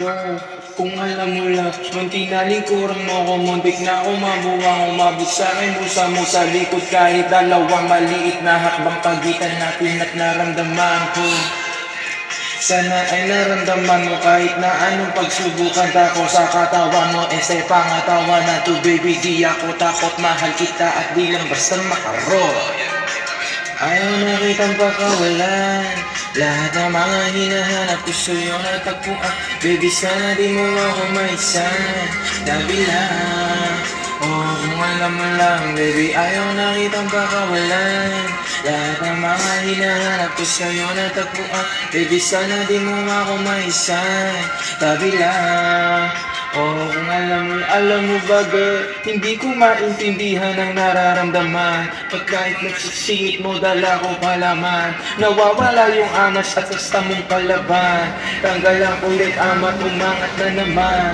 Kung alam mo lang, munti na lingkuran mo ko, muntik na ako mabuwang umabot sa akin, busa mo sa likod kahit dalawang maliit na hakbang pagitan natin at naramdaman ko. Sana ay naramdaman mo kahit na anong pagsubukan ako sa katawan mo, sa pangatawan na to baby, di ako takot, mahal kita at di lang basta makaroon. Ayaw na kitang pakawalan, lahat ng mga hinahanap gusto yung natagpuan. Baby, sana di mo ako maisan, tabi lang. Oh, kung alam mo lang, baby, ayaw na kitang pakawalan, lahat ng mga hinahanap gusto yung natagpuan. Baby, sana di mo ako maisan, tabi lang. Oh, kung alam mo ba girl, hindi ko maintindihan ang nararamdaman. Pag kahit nagsisingit mo, dala ko palaman, nawawala yung angas at basta mong kalaban. Tanggal ang ulit amat, umangat na naman.